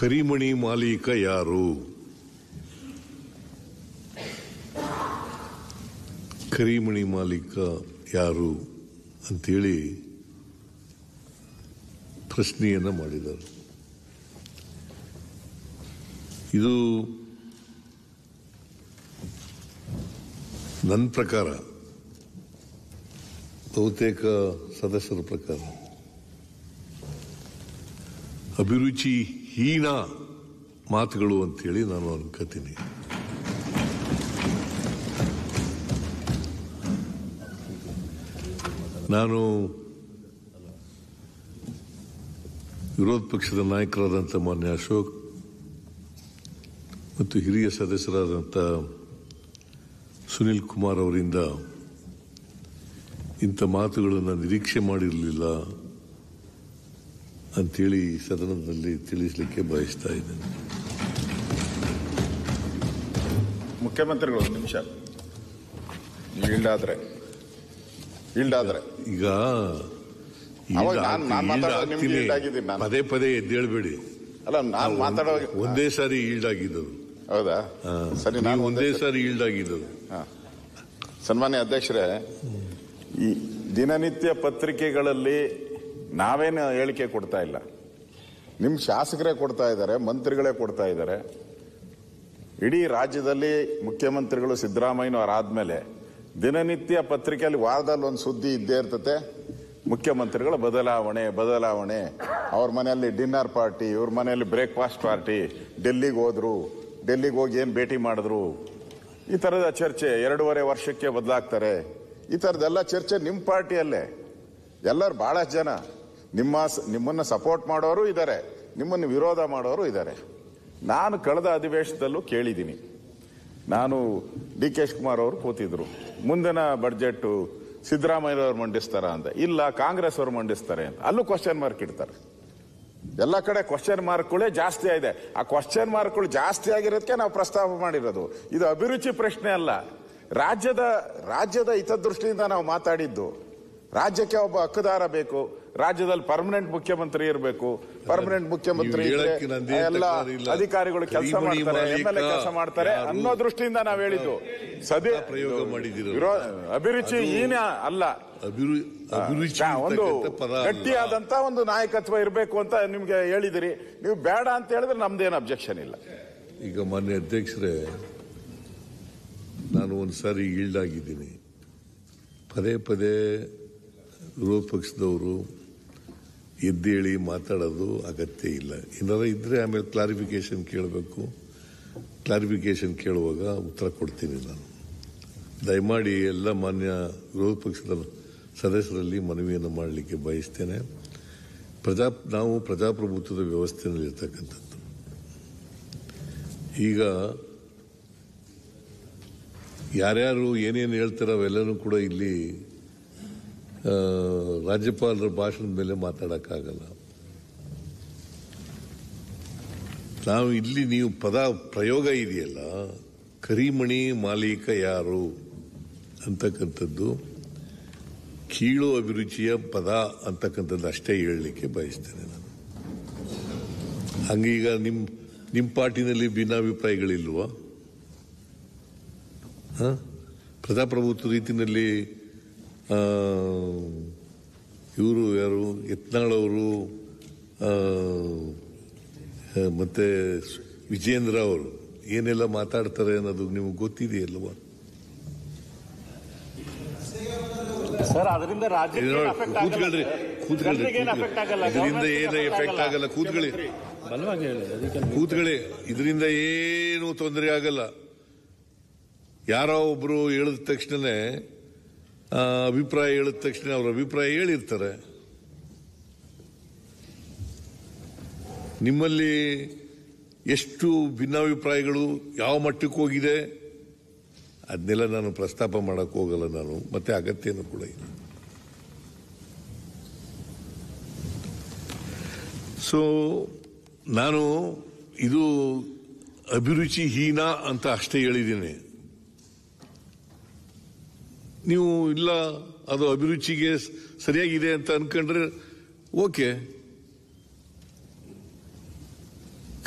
ಕರಿಮಣಿ ಮಾಲೀಕ ಯಾರು? ಕರಿಮಣಿ ಮಾಲೀಕ ಯಾರು ಅಂತೇಳಿ ಪ್ರಶ್ನೆಯನ್ನ ಮಾಡಿದರು. ಇದು ನನ್ನ ಪ್ರಕಾರ, ಬಹುತೇಕ ಸದಸ್ಯರ ಪ್ರಕಾರ ಅಭಿರುಚಿ ಹೀನ ಮಾತುಗಳು ಅಂತೇಳಿ ನಾನು ಅನ್ಕೋತೀನಿ. ನಾನು ವಿರೋಧ ಪಕ್ಷದ ನಾಯಕರಾದಂಥ ಮಾನ್ಯ ಅಶೋಕ್ ಮತ್ತು ಹಿರಿಯ ಸದಸ್ಯರಾದಂಥ ಸುನಿಲ್ ಕುಮಾರ್ ಅವರಿಂದ ಇಂಥ ಮಾತುಗಳನ್ನು ನಿರೀಕ್ಷೆ ಮಾಡಿರಲಿಲ್ಲ ಅಂತೇಳಿ ಸದನದಲ್ಲಿ ತಿಳಿಸಲಿಕ್ಕೆ ಬಯಸ್ತಾ ಇದ್ದೇನೆ. ಮುಖ್ಯಮಂತ್ರಿಗಳು ಒಂದು ನಿಮಿಷ ಈಲ್ಡಾದ್ರೆ ಈಗ ಪದೇ ಪದೇ ಎದ್ದೇಳಬೇಡಿ. ಅಲ್ಲ, ನಾನು ಮಾತಾಡೋ ಒಂದೇ ಸಾರಿ ಈಲ್ಡ್ ಆಗಿದ್ದದು. ಹೌದಾ? ಸರಿ, ನಾನು ಒಂದೇ ಸಾರಿ ಈಲ್ಡ್ ಆಗಿದ್ದದು. ಸನ್ಮಾನ್ಯ ಅಧ್ಯಕ್ಷರೇ, ಈ ದಿನನಿತ್ಯ ಪತ್ರಿಕೆಗಳಲ್ಲಿ ನಾವೇನು ಹೇಳಿಕೆ ಕೊಡ್ತಾ ಇಲ್ಲ, ನಿಮ್ಮ ಶಾಸಕರೇ ಕೊಡ್ತಾ ಇದ್ದಾರೆ, ಮಂತ್ರಿಗಳೇ ಕೊಡ್ತಾ ಇದ್ದಾರೆ. ಇಡೀ ರಾಜ್ಯದಲ್ಲಿ ಮುಖ್ಯಮಂತ್ರಿಗಳು ಸಿದ್ದರಾಮಯ್ಯನವರಾದ್ಮೇಲೆ ದಿನನಿತ್ಯ ಪತ್ರಿಕೆಯಲ್ಲಿ ವಾರದಲ್ಲಿ ಒಂದು ಸುದ್ದಿ ಇದ್ದೇ ಇರ್ತತೆ. ಮುಖ್ಯಮಂತ್ರಿಗಳ ಬದಲಾವಣೆ, ಅವ್ರ ಮನೆಯಲ್ಲಿ ಡಿನ್ನರ್ ಪಾರ್ಟಿ, ಇವ್ರ ಮನೆಯಲ್ಲಿ ಬ್ರೇಕ್ಫಾಸ್ಟ್ ಪಾರ್ಟಿ, ಡೆಲ್ಲಿಗೆ ಹೋದ್ರು, ಡೆಲ್ಲಿಗೆ ಹೋಗಿ ಏನು ಭೇಟಿ ಮಾಡಿದ್ರು, ಈ ಥರದ ಚರ್ಚೆ 2.5 ವರ್ಷಕ್ಕೆ ಬದಲಾಗ್ತಾರೆ. ಈ ಥರದ್ದೆಲ್ಲ ಚರ್ಚೆ ನಿಮ್ಮ ಪಾರ್ಟಿಯಲ್ಲೇ. ಎಲ್ಲರೂ ಬಹಳಷ್ಟು ಜನ ನಿಮ್ಮನ್ನು ಸಪೋರ್ಟ್ ಮಾಡೋರು ಇದ್ದಾರೆ, ನಿಮ್ಮನ್ನು ವಿರೋಧ ಮಾಡೋರು ಇದ್ದಾರೆ. ನಾನು ಕಳೆದ ಅಧಿವೇಶನದಲ್ಲೂ ಕೇಳಿದ್ದೀನಿ. ನಾನು DK ಶಿವಕುಮಾರ್ ಅವರು ಕೂತಿದ್ರು, ಮುಂದಿನ ಬಡ್ಜೆಟ್ ಸಿದ್ದರಾಮಯ್ಯವ್ರು ಮಂಡಿಸ್ತಾರ ಅಂತ. ಇಲ್ಲ, ಕಾಂಗ್ರೆಸ್ ಅವರು ಮಂಡಿಸ್ತಾರೆ ಅಂತ. ಅಲ್ಲೂ ಕ್ವಶನ್ ಮಾರ್ಕ್ ಇಡ್ತಾರೆ. ಎಲ್ಲ ಕಡೆ ಕ್ವಶನ್ ಮಾರ್ಕ್ಗಳೇ ಜಾಸ್ತಿ ಆಗಿದೆ. ಆ ಕ್ವಶನ್ ಮಾರ್ಕ್ಗಳು ಜಾಸ್ತಿ ಆಗಿರೋದಕ್ಕೆ ನಾವು ಪ್ರಸ್ತಾಪ ಮಾಡಿರೋದು. ಇದು ಅಭಿರುಚಿ ಪ್ರಶ್ನೆ ಅಲ್ಲ, ರಾಜ್ಯದ ಹಿತದೃಷ್ಟಿಯಿಂದ ನಾವು ಮಾತಾಡಿದ್ದು. ರಾಜ್ಯಕ್ಕೆ ಒಬ್ಬ ಹಕ್ಕುದಾರ ಬೇಕು, ರಾಜ್ಯದಲ್ಲಿ ಪರ್ಮನೆಂಟ್ ಮುಖ್ಯಮಂತ್ರಿ ಇರಬೇಕು. ಪರ್ಮನೆಂಟ್ ಮುಖ್ಯಮಂತ್ರಿ ಎಲ್ಲ ಅಧಿಕಾರಿಗಳು ಕೆಲಸ ಮಾಡ್ತಾರೆ, MLA ಕೆಲಸ ಮಾಡ್ತಾರೆ ಅನ್ನೋ ದೃಷ್ಟಿಯಿಂದ ನಾವು ಹೇಳಿದ್ದು. ಸದೇ ಪ್ರಯೋಗ ಮಾಡಿದಿರೋ ಅಭಿರುಚಿ ಏನೇ ಅಲ್ಲ, ಒಂದು ಗಟ್ಟಿಯಾದಂತ ಒಂದು ನಾಯಕತ್ವ ಇರಬೇಕು ಅಂತ ನಿಮ್ಗೆ ಹೇಳಿದಿರಿ. ನೀವು ಬೇಡ ಅಂತ ಹೇಳಿದ್ರೆ ನಮ್ದೇನು ಅಬ್ಜೆಕ್ಷನ್ ಇಲ್ಲ. ಈಗ ಮಾನ್ಯ ಅಧ್ಯಕ್ಷರೇ, ನಾನು ಒಂದ್ಸಾರಿ ಈಲ್ಡ್ ಆಗಿದ್ದೀನಿ. ಪದೇ ಪದೇ ವಿರೋಧ ಪಕ್ಷದವರು ಎದ್ದೇಳಿ ಮಾತಾಡೋದು ಅಗತ್ಯ ಇಲ್ಲ. ಏನಾರ ಇದ್ರೆ ಆಮೇಲೆ ಕ್ಲಾರಿಫಿಕೇಶನ್ ಕೇಳಬೇಕು. ಕ್ಲಾರಿಫಿಕೇಶನ್ ಕೇಳುವಾಗ ಉತ್ತರ ಕೊಡ್ತೀನಿ. ನಾನು ದಯಮಾಡಿ ಎಲ್ಲ ಮಾನ್ಯ ವಿರೋಧ ಪಕ್ಷದ ಸದಸ್ಯರಲ್ಲಿ ಮನವಿಯನ್ನು ಮಾಡಲಿಕ್ಕೆ ಬಯಸ್ತೇನೆ. ನಾವು ಪ್ರಜಾಪ್ರಭುತ್ವದ ವ್ಯವಸ್ಥೆಯಲ್ಲಿ ಇರ್ತಕ್ಕಂಥದ್ದು. ಈಗ ಯಾರ್ಯಾರು ಏನೇನು ಹೇಳ್ತಾರೋ ಅವೆಲ್ಲನೂ ಕೂಡ ಇಲ್ಲಿ ರಾಜ್ಯಪಾಲರ ಭಾಷಣದ ಮೇಲೆ ಮಾತಾಡಕ್ಕಾಗಲ್ಲ. ನಾವು ಇಲ್ಲಿ ನೀವು ಪದ ಪ್ರಯೋಗ ಇದೆಯಲ್ಲ, ಕರಿಮಣಿ ಮಾಲೀಕ ಯಾರು ಅಂತಕ್ಕಂಥದ್ದು ಕೀಳು ಅಭಿರುಚಿಯ ಪದ ಅಂತಕ್ಕಂಥದ್ದು ಅಷ್ಟೇ ಹೇಳಲಿಕ್ಕೆ ಬಯಸ್ತೇನೆ ನಾನು. ಹಂಗೀಗ ನಿಮ್ಮ ಪಾರ್ಟಿನಲ್ಲಿ ಭಿನ್ನಾಭಿಪ್ರಾಯಗಳಿಲ್ವಾ? ಪ್ರಜಾಪ್ರಭುತ್ವ ರೀತಿಯಲ್ಲಿ ಇವರು ಯಾರು, ಯತ್ನಾಳ್ ಅವರು ಮತ್ತೆ ವಿಜೇಂದ್ರ ಅವರು ಏನೆಲ್ಲ ಮಾತಾಡ್ತಾರೆ ಅನ್ನೋದು ನಿಮಗೆ ಗೊತ್ತಿದೆಯಲ್ವಾ? ಸರ್, ಅದರಿಂದ ಕೂತ್ಕೊಳ್ರಿ, ಇದರಿಂದ ಏನು ಎಫೆಕ್ಟ್ ಆಗಲ್ಲ. ಕೂತ್ಕೊಳ್ಳಿ, ಇದರಿಂದ ಏನು ತೊಂದರೆ ಆಗಲ್ಲ. ಯಾರೋ ಒಬ್ರು ಹೇಳಿದ ತಕ್ಷಣನೇ ಅಭಿಪ್ರಾಯ ಹೇಳಿದ ತಕ್ಷಣ ಅವ್ರ ಅಭಿಪ್ರಾಯ ಹೇಳಿರ್ತಾರೆ. ನಿಮ್ಮಲ್ಲಿ ಎಷ್ಟು ಭಿನ್ನಾಭಿಪ್ರಾಯಗಳು ಯಾವ ಮಟ್ಟಕ್ಕೆ ಹೋಗಿದೆ ಅದನ್ನೆಲ್ಲ ನಾನು ಪ್ರಸ್ತಾಪ ಮಾಡಕ್ ಹೋಗಲ್ಲ ನಾನು, ಮತ್ತೆ ಅಗತ್ಯನೂ ಕೂಡ ಇಲ್ಲ. ಸೊ ನಾನು ಇದು ಅಭಿರುಚಿ ಹೀನ ಅಂತ ಅಷ್ಟೇ ಹೇಳಿದ್ದೀನಿ. ನೀವು ಇಲ್ಲ ಅದು ಅಭಿರುಚಿಗೆ ಸರಿಯಾಗಿದೆ ಅಂತ ಅನ್ಕೊಂಡ್ರೆ ಓಕೆ.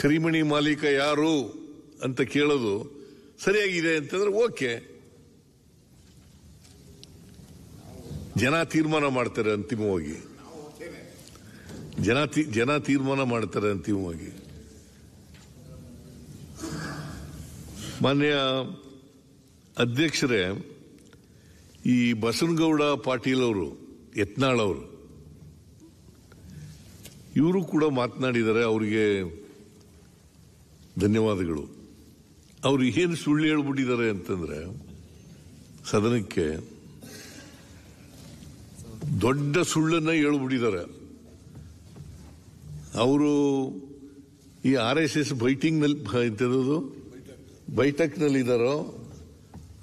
ಕರಿಮಣಿ ಮಾಲೀಕ ಯಾರು ಅಂತ ಕೇಳೋದು ಸರಿಯಾಗಿದೆ ಅಂತಂದ್ರೆ ಓಕೆ, ಜನ ತೀರ್ಮಾನ ಮಾಡ್ತಾರೆ ಅಂತಿಮವಾಗಿ. ಜನ ತೀರ್ಮಾನ ಮಾಡ್ತಾರೆ ಅಂತಿಮವಾಗಿ. ಮಾನ್ಯ ಅಧ್ಯಕ್ಷರೇ, ಈ ಬಸನಗೌಡ ಪಾಟೀಲ್ ಅವರು, ಯತ್ನಾಳ್ ಅವರು, ಇವರು ಕೂಡ ಮಾತನಾಡಿದ್ದಾರೆ. ಅವರಿಗೆ ಧನ್ಯವಾದಗಳು. ಅವರು ಏನು ಸುಳ್ಳು ಹೇಳ್ಬಿಟ್ಟಿದ್ದಾರೆ ಅಂತಂದ್ರೆ, ಸದನಕ್ಕೆ ದೊಡ್ಡ ಸುಳ್ಳನ್ನ ಹೇಳ್ಬಿಟ್ಟಿದ್ದಾರೆ. ಅವರು ಈ RSS ಬೈಠಕ್ನಲ್ಲಿ ಇದ್ದಾರೋ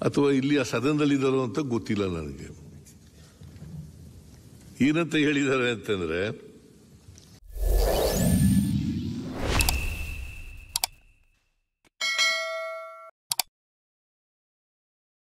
ಅಥವಾ ಇಲ್ಲಿ ಆ ಸದನದಲ್ಲಿದ್ದಾರೋ ಅಂತ ಗೊತ್ತಿಲ್ಲ ನನಗೆ. ಏನಂತ ಹೇಳಿದ್ದಾರೆ ಅಂತಂದ್ರೆ,